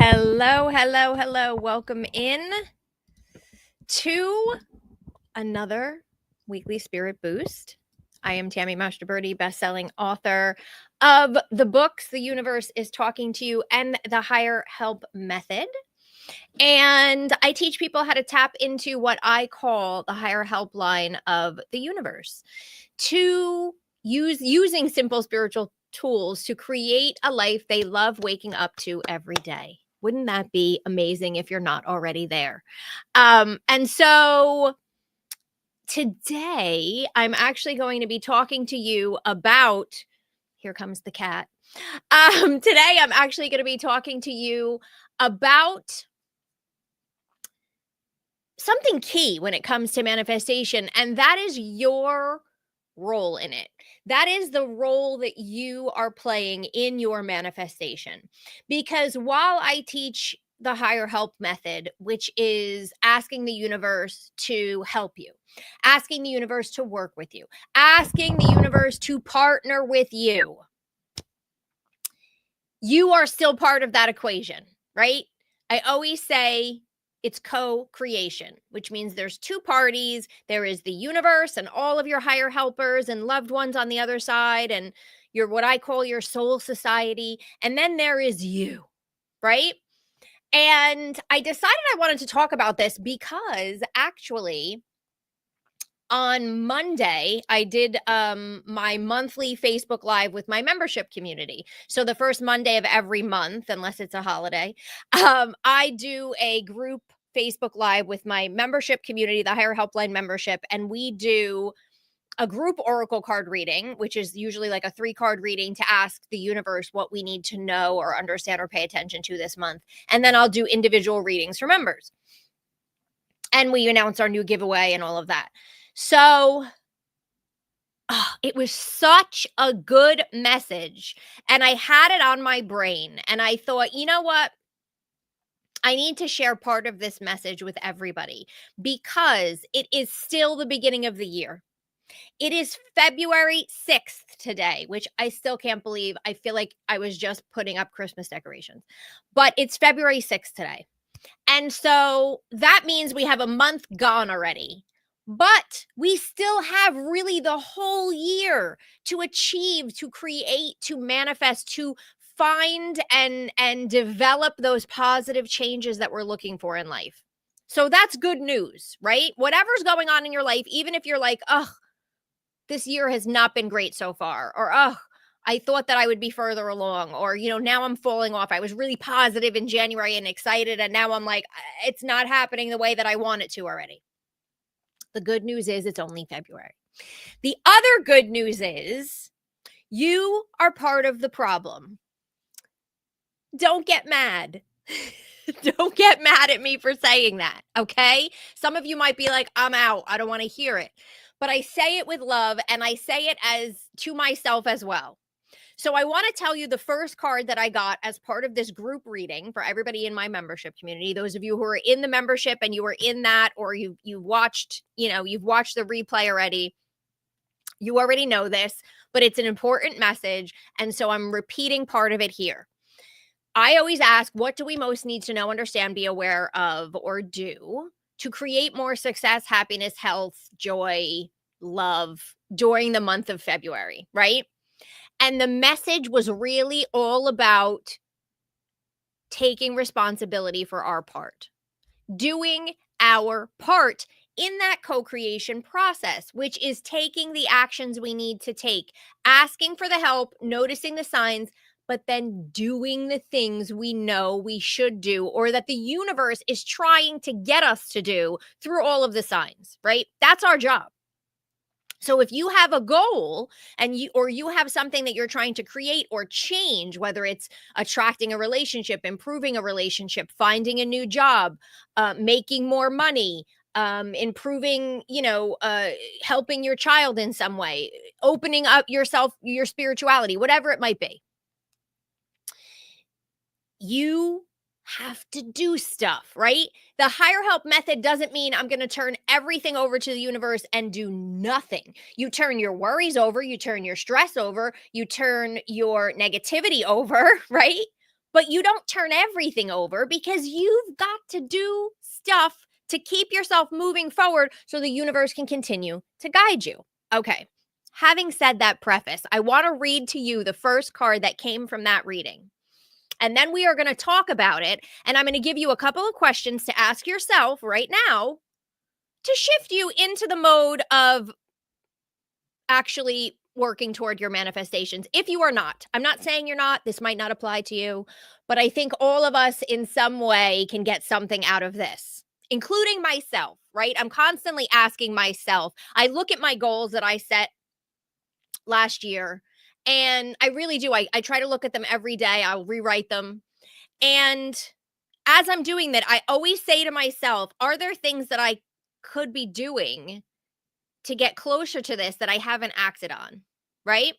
Hello, hello, hello. Welcome in to another weekly spirit boost. I am Tammy Mashtaberty, best-selling author of the books The Universe is Talking to You and The Higher Help Method. And I teach people how to tap into what I call the higher help line of the universe to using simple spiritual tools to create a life they love waking up to every day. Wouldn't that be amazing if you're not already there? And so today I'm actually going to be talking to you about, here comes the cat. Today I'm actually going to be talking to you about something key when it comes to manifestation, and that is your role in it. That is the role that you are playing in your manifestation. Because while I teach the higher help method, which is asking the universe to help you, asking the universe to work with you, asking the universe to partner with you, you are still part of that equation, right? I always say it's co-creation, which means there's two parties. There is the universe and all of your higher helpers and loved ones on the other side, and your what I call your soul society. And then there is you, right? And I decided I wanted to talk about this because actually on Monday, I did my monthly Facebook Live with my membership community. So the first Monday of every month, unless it's a holiday, I do a group Facebook Live with my membership community, the Higher Helpline membership, and we do a group oracle card reading, which is usually like a 3-card reading to ask the universe what we need to know or understand or pay attention to this month. And then I'll do individual readings for members. And we announce our new giveaway and all of that. So it was such a good message, and I had it on my brain, and I thought, you know what? I need to share part of this message with everybody because it is still the beginning of the year. It is February 6th today, which I still can't believe. I feel like I was just putting up Christmas decorations, but it's February 6th today. And so that means we have a month gone already. But we still have really the whole year to achieve, to create, to manifest, to find and develop those positive changes that we're looking for in life. So that's good news, right? Whatever's going on in your life, even if you're like, oh, this year has not been great so far, or oh, I thought that I would be further along, or, now I'm falling off. I was really positive in January and excited, and now I'm like, it's not happening the way that I want it to already. The good news is it's only February. The other good news is you are part of the problem. Don't get mad. Don't get mad at me for saying that, okay? Some of you might be like, I'm out. I don't want to hear it. But I say it with love, and I say it as to myself as well. So I want to tell you the first card that I got as part of this group reading for everybody in my membership community. Those of you who are in the membership and you were in that, or you watched, you've watched the replay already. You already know this, but it's an important message. And so I'm repeating part of it here. I always ask, what do we most need to know, understand, be aware of, or do to create more success, happiness, health, joy, love during the month of February, right? And the message was really all about taking responsibility for our part, doing our part in that co-creation process, which is taking the actions we need to take, asking for the help, noticing the signs, but then doing the things we know we should do, or that the universe is trying to get us to do through all of the signs, right? That's our job. So if you have a goal and you have something that you're trying to create or change, whether it's attracting a relationship, improving a relationship, finding a new job, making more money, improving, helping your child in some way, opening up yourself, your spirituality, whatever it might be, you have to do stuff, right? The higher help method doesn't mean I'm going to turn everything over to the universe and do nothing. You turn your worries over, you turn your stress over, you turn your negativity over, right? but you don't turn everything over because you've got to do stuff to keep yourself moving forward so the universe can continue to guide you. Okay. Having said that preface, I want to read to you the first card that came from that reading. And then we are going to talk about it. And I'm going to give you a couple of questions to ask yourself right now to shift you into the mode of actually working toward your manifestations. If you are not, I'm not saying you're not, this might not apply to you, but I think all of us in some way can get something out of this, including myself, right? I'm constantly asking myself, I look at my goals that I set last year, and I really do. I try to look at them every day. I'll rewrite them. And as I'm doing that, I always say to myself, are there things that I could be doing to get closer to this that I haven't acted on? Right?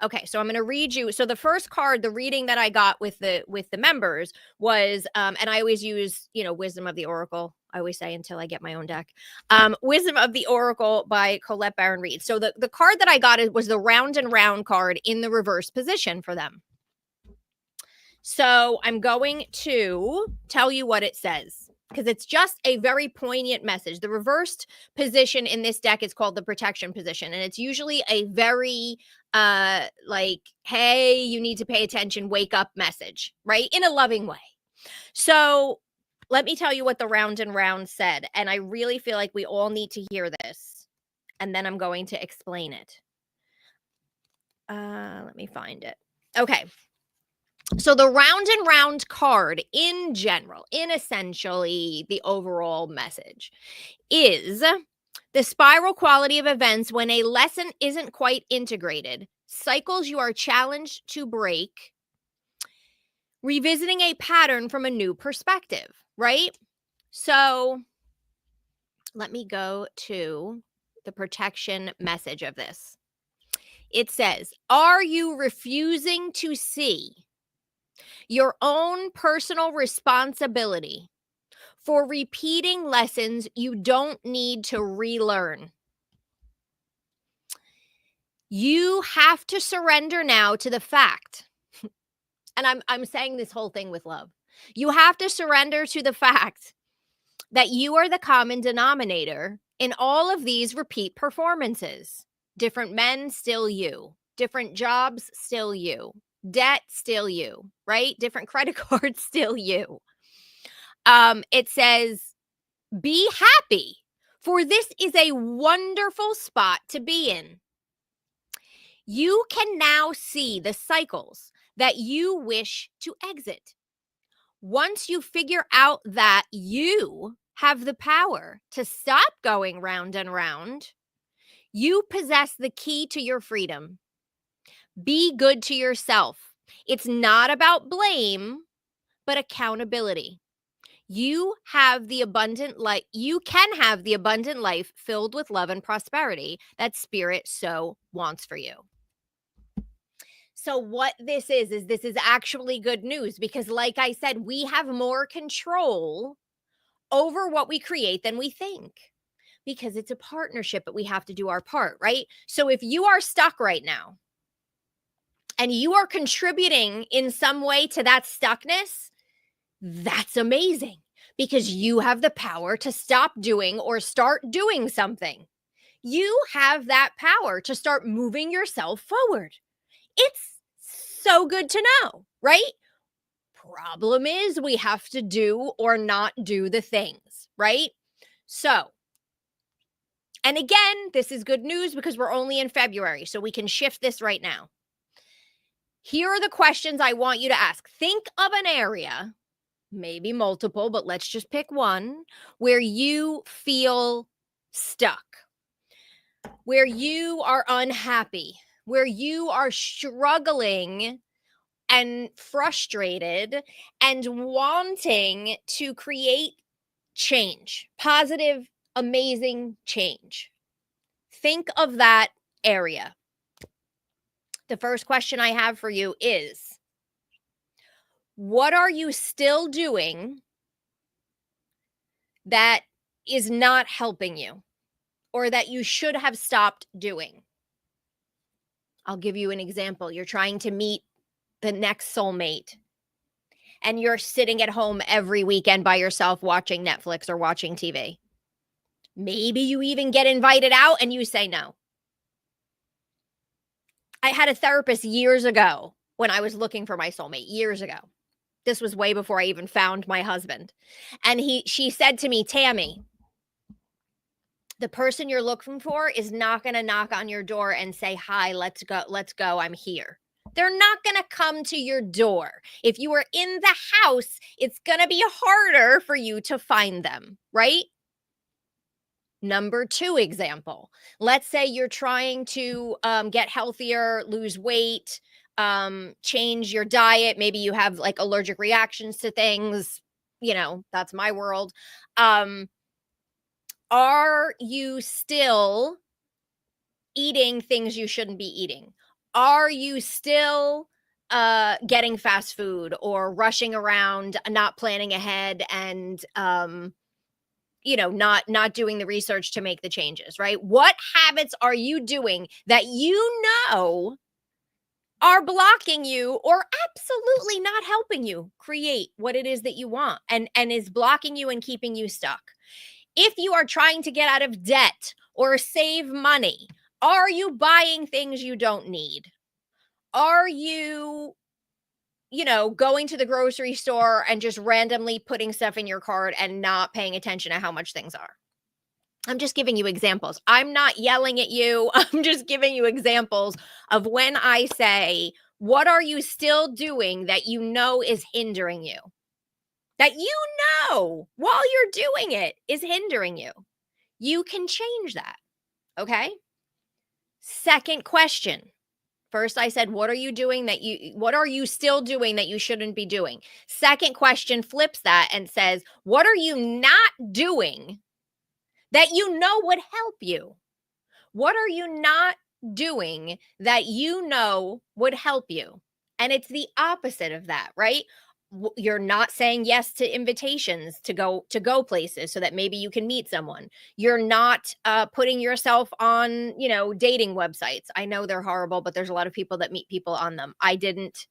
Okay, so I'm going to read you. So the first card, the reading that I got with the members was, and I always use, Wisdom of the Oracle. I always say until I get my own deck. Wisdom of the Oracle by Colette Baron Reed. So the card that I got was the Round and Round card in the reverse position for them. So I'm going to tell you what it says, because it's just a very poignant message. The reversed position in this deck is called the protection position. And it's usually a very like, hey, you need to pay attention, wake up message, right? In a loving way. So let me tell you what the Round and Round said. And I really feel like we all need to hear this. And then I'm going to explain it. Let me find it. Okay. So the Round and Round card in general, in essentially the overall message, is the spiral quality of events when a lesson isn't quite integrated, cycles you are challenged to break, revisiting a pattern from a new perspective, right? So let me go to the protection message of this. It says, are you refusing to see your own personal responsibility for repeating lessons you don't need to relearn? You have to surrender now to the fact, and I'm saying this whole thing with love. You have to surrender to the fact that you are the common denominator in all of these repeat performances. Different men, still you. Different jobs, still you. Debt, still you, right? Different credit cards, still you. It says, be happy, for this is a wonderful spot to be in. You can now see the cycles that you wish to exit. Once you figure out that you have the power to stop going round and round, you possess the key to your freedom. Be good to yourself. It's not about blame, but accountability. You have the abundant life. You can have the abundant life filled with love and prosperity that Spirit so wants for you. So what this is this is actually good news, because like I said, we have more control over what we create than we think, because it's a partnership, but we have to do our part, right? So if you are stuck right now and you are contributing in some way to that stuckness, that's amazing, because you have the power to stop doing or start doing something. You have that power to start moving yourself forward. It's so good to know, right? Problem is, we have to do or not do the things, right? So, and again, this is good news because we're only in February, so we can shift this right now. Here are the questions I want you to ask. Think of an area, maybe multiple, but let's just pick one, where you feel stuck, where you are unhappy, where you are struggling and frustrated and wanting to create change, positive, amazing change. Think of that area. The first question I have for you is, what are you still doing that is not helping you, or that you should have stopped doing? I'll give you an example. You're trying to meet the next soulmate, and you're sitting at home every weekend by yourself watching Netflix or watching TV. Maybe you even get invited out and you say no. I had a therapist years ago when I was looking for my soulmate, years ago. This was way before I even found my husband. And she said to me, Tammy, the person you're looking for is not going to knock on your door and say, hi, let's go, I'm here. They're not going to come to your door. If you are in the house, it's going to be harder for you to find them, right? Number 2 example. Let's say you're trying to get healthier, lose weight, change your diet. Maybe you have like allergic reactions to things. That's my world. Are you still eating things you shouldn't be eating? Are you still getting fast food or rushing around, not planning ahead, and not doing the research to make the changes, right? What habits are you doing that are blocking you or absolutely not helping you create what it is that you want and is blocking you and keeping you stuck? If you are trying to get out of debt or save money, are you buying things you don't need? Are you going to the grocery store and just randomly putting stuff in your cart and not paying attention to how much things are? I'm just giving you examples. I'm not yelling at you. I'm just giving you examples of when I say, what are you still doing that is hindering you? That while you're doing it is hindering you. You can change that. Okay? Second question. First, I said, what are you still doing that you shouldn't be doing? Second question flips that and says, what are you not doing that would help you? What are you not doing that would help you? And it's the opposite of that, right? You're not saying yes to invitations to go places so that maybe you can meet someone. You're not putting yourself on, dating websites. I know they're horrible, but there's a lot of people that meet people on them. I didn't.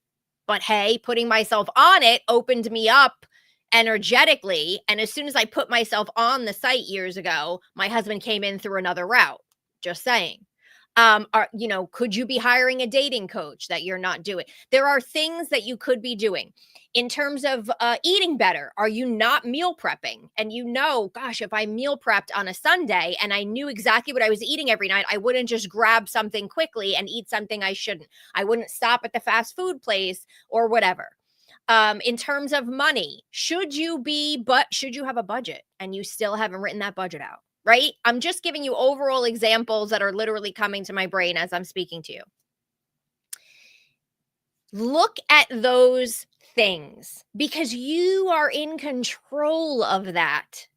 But hey, putting myself on it opened me up energetically. And as soon as I put myself on the site years ago, my husband came in through another route. Just saying. Could you be hiring a dating coach that you're not doing? There are things that you could be doing in terms of eating better. Are you not meal prepping? And gosh, if I meal prepped on a Sunday and I knew exactly what I was eating every night, I wouldn't just grab something quickly and eat something I shouldn't. I wouldn't stop at the fast food place or whatever. In terms of money, should you have a budget and you still haven't written that budget out? Right? I'm just giving you overall examples that are literally coming to my brain as I'm speaking to you. Look at those things because you are in control of that.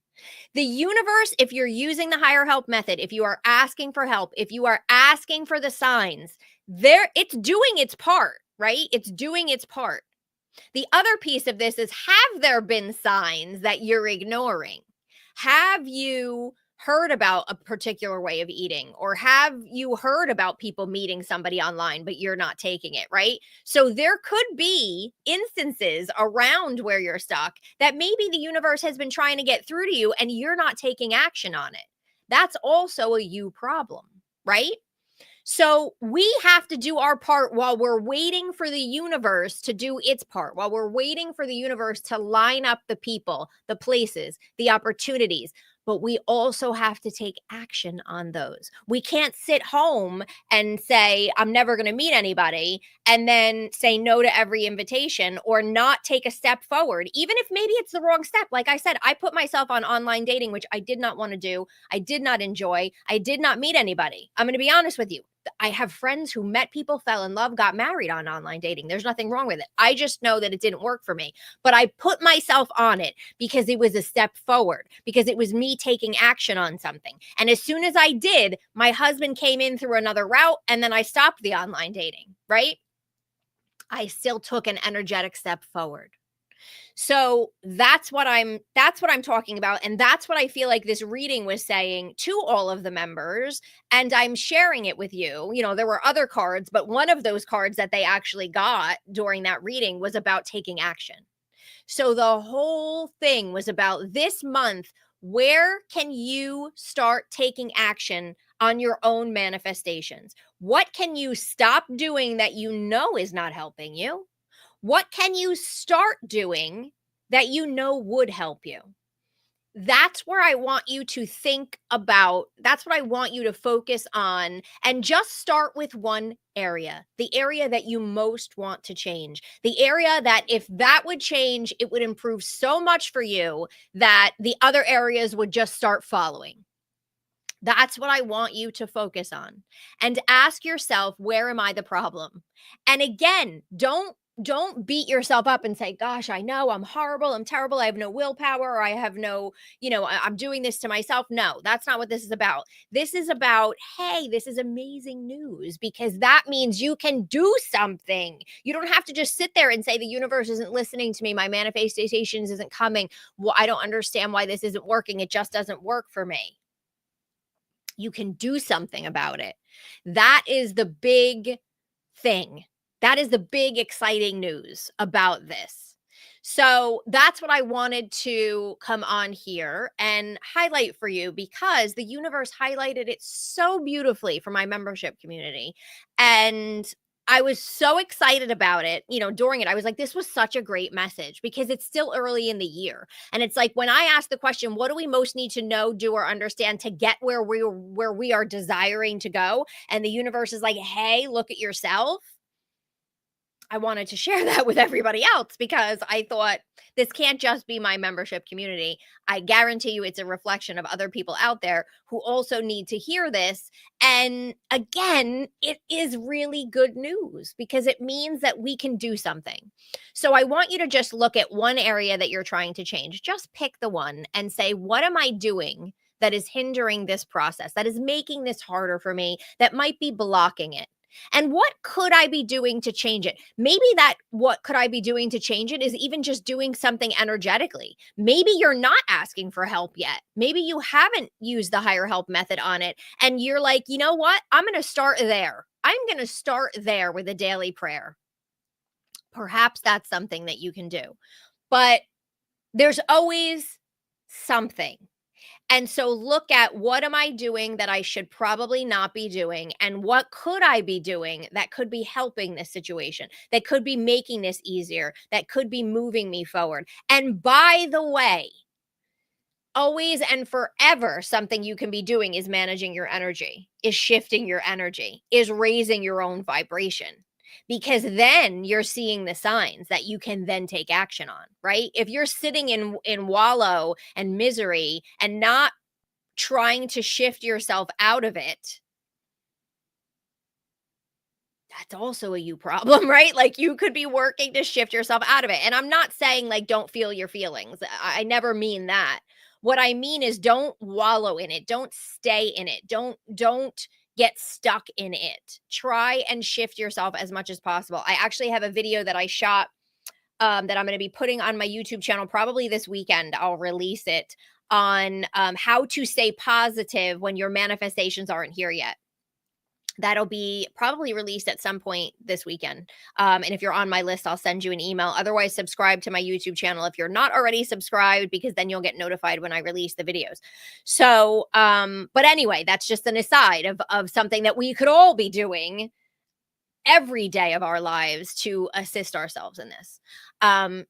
The universe, if you're using the higher help method, if you are asking for help, if you are asking for the signs, it's doing its part, right? It's doing its part. The other piece of this is, have there been signs that you're ignoring? Have you heard about a particular way of eating, or have you heard about people meeting somebody online, but you're not taking it, right? So there could be instances around where you're stuck that maybe the universe has been trying to get through to you and you're not taking action on it. That's also a you problem, right? So we have to do our part while we're waiting for the universe to do its part, while we're waiting for the universe to line up the people, the places, the opportunities. But we also have to take action on those. We can't sit home and say, I'm never going to meet anybody, and then say no to every invitation or not take a step forward, even if maybe it's the wrong step. Like I said, I put myself on online dating, which I did not want to do. I did not enjoy. I did not meet anybody. I'm going to be honest with you. I have friends who met people, fell in love, got married on online dating. There's nothing wrong with it. I just know that it didn't work for me. But I put myself on it because it was a step forward, because it was me taking action on something. And as soon as I did, my husband came in through another route, and then I stopped the online dating, right? I still took an energetic step forward. So that's what I'm talking about. And that's what I feel like this reading was saying to all of the members. And I'm sharing it with you. There were other cards, but one of those cards that they actually got during that reading was about taking action. So the whole thing was about this month. Where can you start taking action on your own manifestations? What can you stop doing that you know is not helping you? What can you start doing that you know would help you? That's where I want you to think about. That's what I want you to focus on, and just start with one area, the area that you most want to change, the area that if that would change, it would improve so much for you that the other areas would just start following. That's what I want you to focus on. And ask yourself, where am I the problem? And again, don't beat yourself up and say, gosh, I know I'm horrible, I'm terrible, I have no willpower, or I have no, I'm doing this to myself. No, that's not what this is about. This is about, hey, this is amazing news, because that means you can do something. You don't have to just sit there and say the universe isn't listening to me, my manifestations isn't coming. Well, I don't understand why this isn't working. It just doesn't work for me. You can do something about it. That is the big thing. That is the big exciting news about this. So that's what I wanted to come on here and highlight for you, because the universe highlighted it so beautifully for my membership community. And I was so excited about it, during it. I was like, this was such a great message, because it's still early in the year. And it's like, when I ask the question, what do we most need to know, do, or understand to get where we are desiring to go? And the universe is like, hey, look at yourself. I wanted to share that with everybody else, because I thought, this can't just be my membership community. I guarantee you it's a reflection of other people out there who also need to hear this. And again, it is really good news, because it means that we can do something. So I want you to just look at one area that you're trying to change. Just pick the one and say, what am I doing that is hindering this process, that is making this harder for me, that might be blocking it? And what could I be doing to change it? Maybe that what could I be doing to change it is even just doing something energetically. Maybe you're not asking for help yet. Maybe you haven't used the higher help method on it. And you're like, you know what? I'm going to start there. I'm going to start there with a daily prayer. Perhaps that's something that you can do. But there's always something. And so look at, what am I doing that I should probably not be doing? And what could I be doing that could be helping this situation, that could be making this easier, that could be moving me forward? And by the way, always and forever, something you can be doing is managing your energy, is shifting your energy, is raising your own vibration. Because then you're seeing the signs that you can then take action on, right? If you're sitting in wallow and misery and not trying to shift yourself out of it, that's also a you problem, right? Like, you could be working to shift yourself out of it. And I'm not saying, like, don't feel your feelings. I never mean that. What I mean is, don't wallow in it. Don't stay in it. Don't get stuck in it. Try and shift yourself as much as possible. I actually have a video that I shot, that I'm going to be putting on my YouTube channel probably this weekend. I'll release it, on how to stay positive when your manifestations aren't here yet. That'll be probably released at some point this weekend. And if you're on my list, I'll send you an email. Otherwise, subscribe to my YouTube channel if you're not already subscribed, because then you'll get notified when I release the videos. So, but anyway, that's just an aside of something that we could all be doing every day of our lives to assist ourselves in this.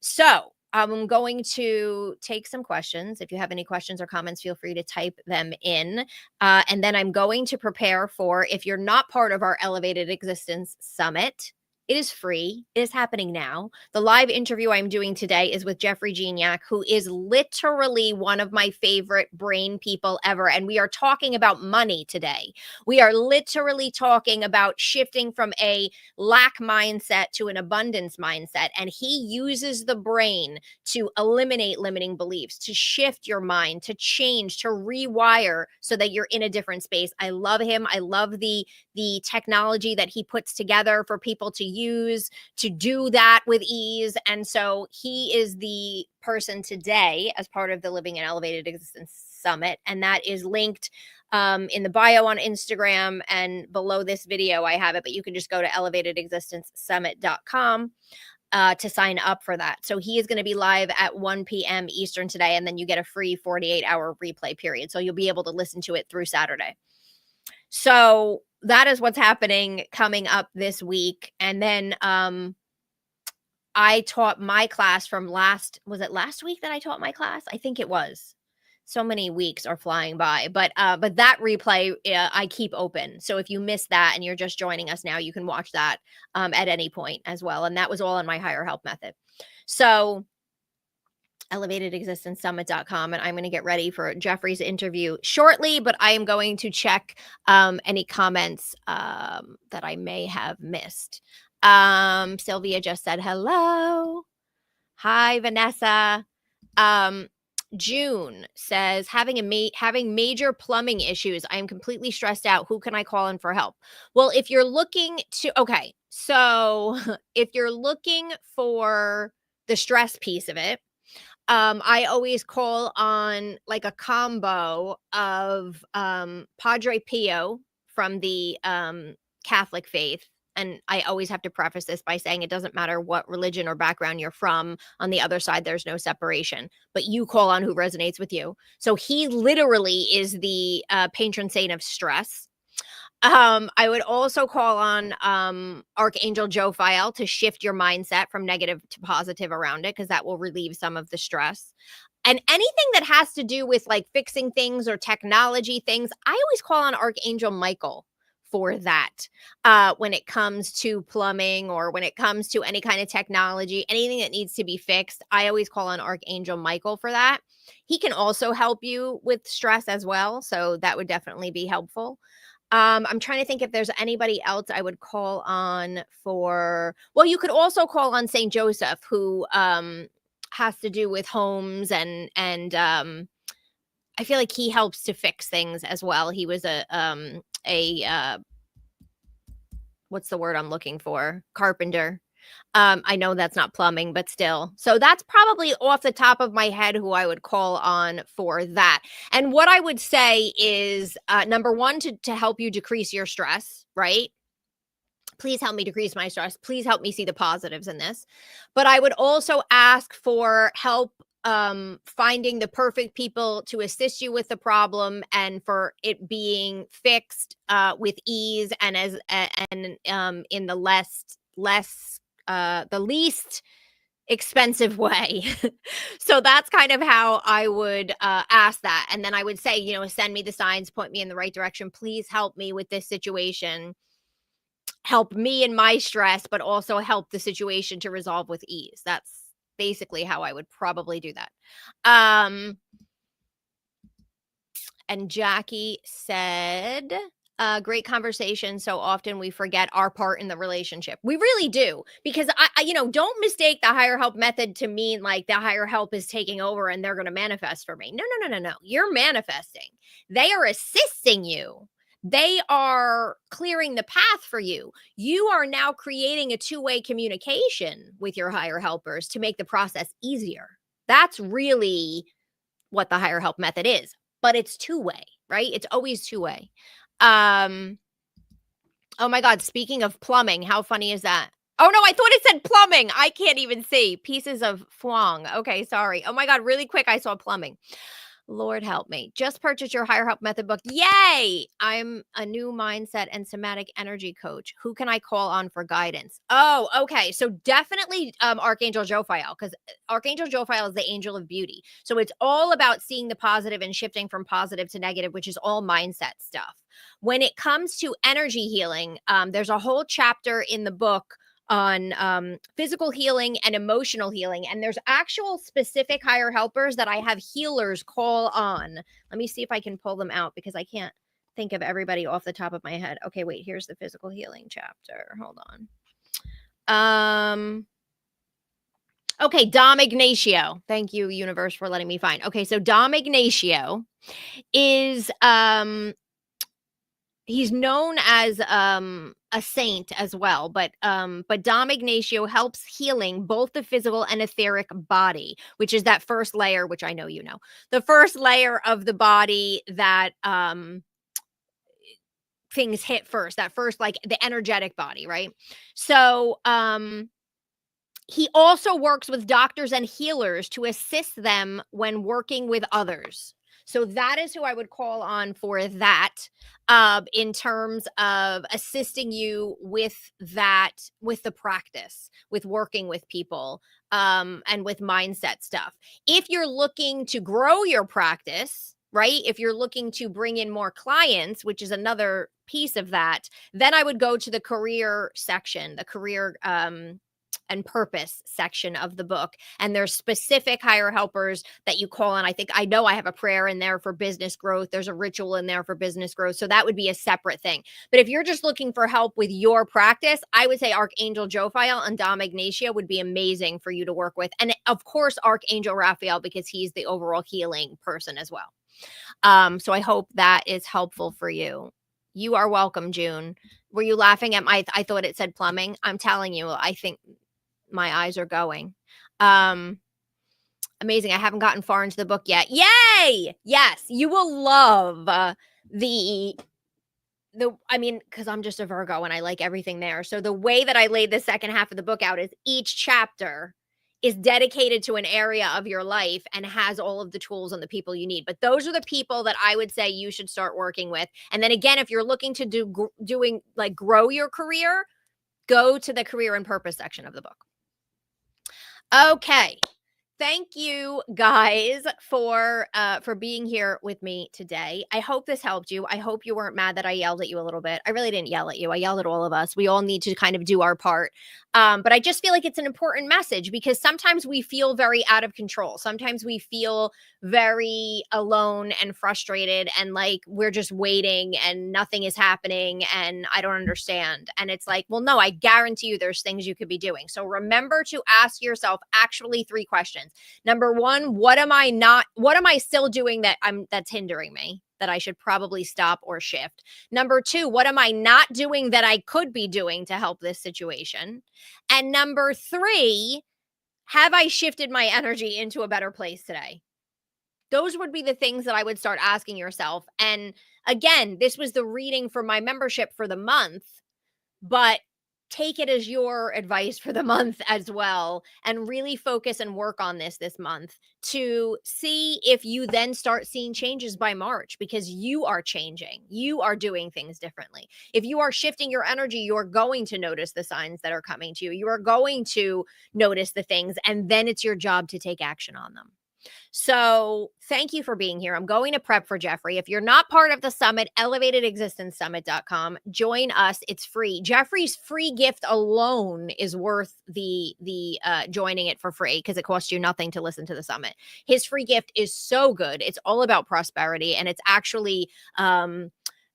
So I'm going to take some questions. If you have any questions or comments, feel free to type them in. And then I'm going to prepare for, if you're not part of our Elevated Existence Summit, it is free. It is happening now. The live interview I'm doing today is with Jeffrey Gignac, who is literally one of my favorite brain people ever. And we are talking about money today. We are literally talking about shifting from a lack mindset to an abundance mindset. And he uses the brain to eliminate limiting beliefs, to shift your mind, to change, to rewire so that you're in a different space. I love him. I love the technology that he puts together for people to use to do that with ease. And so he is the person today as part of the Living an Elevated Existence Summit. And that is linked in the bio on Instagram, and below this video, I have it, but you can just go to elevatedexistencesummit.com. to sign up for that. So he is going to be live at 1 p.m. Eastern today, and then you get a free 48-hour replay period. So you'll be able to listen to it through Saturday. So that is what's happening coming up this week. And then I taught my class from was it last week that I taught my class? I think it was. So many weeks are flying by, but that replay I keep open. So if you missed that and you're just joining us now, you can watch that at any point as well. And that was all on my Higher Help Method. So elevatedexistence.summit.com, and I'm going to get ready for Jeffrey's interview shortly, but I am going to check any comments that I may have missed. Sylvia just said hello. Hi, Vanessa. June says, having major plumbing issues. I am completely stressed out. Who can I call in for help? Well, if you're looking so if you're looking for the stress piece of it, I always call on like a combo of Padre Pio from the Catholic faith. And I always have to preface this by saying it doesn't matter what religion or background you're from. On the other side, there's no separation, but you call on who resonates with you. So he literally is the patron saint of stress. I would also call on Archangel Jophiel to shift your mindset from negative to positive around it, because that will relieve some of the stress. And anything that has to do with like fixing things or technology things, I always call on Archangel Michael for that. When it comes to plumbing or when it comes to any kind of technology, anything that needs to be fixed, I always call on Archangel Michael for that. He can also help you with stress as well. So that would definitely be helpful. I'm trying to think if there's anybody else I would call on for. Well, you could also call on Saint Joseph, who has to do with homes and I feel like he helps to fix things as well. He was a what's the word I'm looking for? Carpenter. I know that's not plumbing, but still. So that's probably off the top of my head who I would call on for that. And what I would say is, number one, to help you decrease your stress, right? Please help me decrease my stress. Please help me see the positives in this. But I would also ask for help finding the perfect people to assist you with the problem and for it being fixed with ease and in the the least expensive way. So that's kind of how I would ask that. And then I would say, send me the signs, point me in the right direction. Please help me with this situation. Help me in my stress, but also help the situation to resolve with ease. That's basically how I would probably do that. And Jackie said, great conversation. So often we forget our part in the relationship. We really do, because I don't mistake the higher help method to mean like the higher help is taking over and they're going to manifest for me. No. You're manifesting. They are assisting you. They are clearing the path for you. You are now creating a two-way communication with your higher helpers to make the process easier. That's really what the higher help method is, but it's two-way, right? It's always two-way. Oh my God, speaking of plumbing, how funny is that? Oh no, I thought it said plumbing. I can't even see. Pieces of fwang. Okay, sorry. Oh my God, really quick, I saw plumbing. Lord help me. Just purchased your higher help method book. Yay! I'm a new mindset and somatic energy coach. Who can I call on for guidance? Oh, okay. So definitely Archangel Jophiel, because Archangel Jophiel is the angel of beauty. So it's all about seeing the positive and shifting from positive to negative, which is all mindset stuff. When it comes to energy healing, there's a whole chapter in the book on physical healing and emotional healing. And there's actual specific higher helpers that I have healers call on. Let me see if I can pull them out, because I can't think of everybody off the top of my head. Okay, wait, here's the physical healing chapter. Hold on. Okay, Dom Ignacio. Thank you, universe, for letting me find. Okay, so Dom Ignacio is he's known as a saint as well, but Dom Ignacio helps healing both the physical and etheric body, which is that first layer, which I know the first layer of the body that things hit first, that first, like the energetic body, right? So he also works with doctors and healers to assist them when working with others. So that is who I would call on for that, in terms of assisting you with that, with the practice, with working with people, and with mindset stuff. If you're looking to grow your practice, right? If you're looking to bring in more clients, which is another piece of that, then I would go to the career section, the career and purpose section of the book. And there's specific higher helpers that you call on. I know I have a prayer in there for business growth. There's a ritual in there for business growth. So that would be a separate thing. But if you're just looking for help with your practice, I would say Archangel Jophiel and Dom Ignatia would be amazing for you to work with. And of course, Archangel Raphael, because he's the overall healing person as well. So I hope that is helpful for you. You are welcome, June. Were you laughing at I thought it said plumbing? I'm telling you, I think my eyes are going. Amazing. I haven't gotten far into the book yet. Yay! Yes, you will love because I'm just a Virgo and I like everything there. So the way that I laid the second half of the book out is each chapter is dedicated to an area of your life and has all of the tools and the people you need. But those are the people that I would say you should start working with. And then again, if you're looking to grow your career, go to the career and purpose section of the book. Okay. Thank you guys for being here with me today. I hope this helped you. I hope you weren't mad that I yelled at you a little bit. I really didn't yell at you. I yelled at all of us. We all need to kind of do our part. But I just feel like it's an important message because sometimes we feel very out of control. Sometimes we feel very alone and frustrated and like we're just waiting and nothing is happening and I don't understand. And it's like, well, no, I guarantee you there's things you could be doing. So remember to ask yourself actually 3 questions. Number 1, what am I still doing that's hindering me that I should probably stop or shift? Number 2, what am I not doing that I could be doing to help this situation? And number 3, have I shifted my energy into a better place today? Those would be the things that I would start asking yourself. And again, this was the reading for my membership for the month, but take it as your advice for the month as well and really focus and work on this month to see if you then start seeing changes by March because you are changing. You are doing things differently. If you are shifting your energy, you're going to notice the signs that are coming to you. You are going to notice the things, and then it's your job to take action on them. So thank you for being here. I'm going to prep for Jeffrey. If you're not part of the summit, elevatedexistencesummit.com, join us. It's free. Jeffrey's free gift alone is worth the joining it for free because it costs you nothing to listen to the summit. His free gift is so good. It's all about prosperity, and it's actually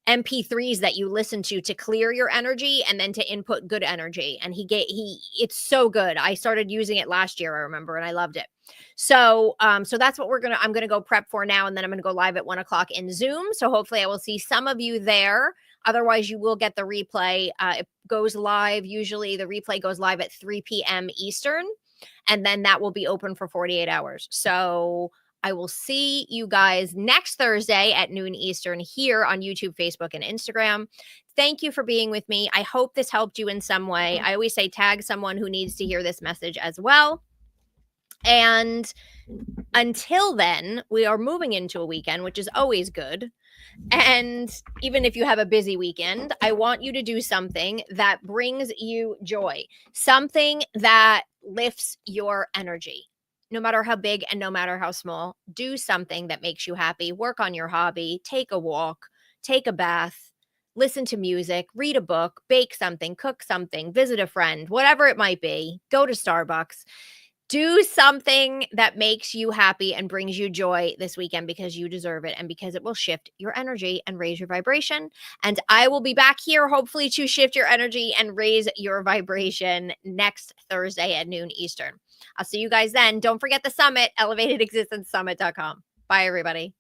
MP3s that you listen to clear your energy and then to input good energy. And it's so good. I started using it last year, I remember, and I loved it. So that's what I'm going to go prep for now. And then I'm going to go live at 1:00 in Zoom. So hopefully I will see some of you there. Otherwise you will get the replay. It goes live. Usually the replay goes live at 3 p.m. Eastern, and then that will be open for 48 hours. So I will see you guys next Thursday at noon Eastern here on YouTube, Facebook, and Instagram. Thank you for being with me. I hope this helped you in some way. I always say tag someone who needs to hear this message as well. And until then, we are moving into a weekend, which is always good. And even if you have a busy weekend, I want you to do something that brings you joy, something that lifts your energy. No matter how big and no matter how small, do something that makes you happy. Work on your hobby, take a walk, take a bath, listen to music, read a book, bake something, cook something, visit a friend, whatever it might be. Go to Starbucks. Do something that makes you happy and brings you joy this weekend because you deserve it and because it will shift your energy and raise your vibration. And I will be back here hopefully to shift your energy and raise your vibration next Thursday at noon Eastern. I'll see you guys then. Don't forget the summit, elevatedexistencesummit.com. Bye, everybody.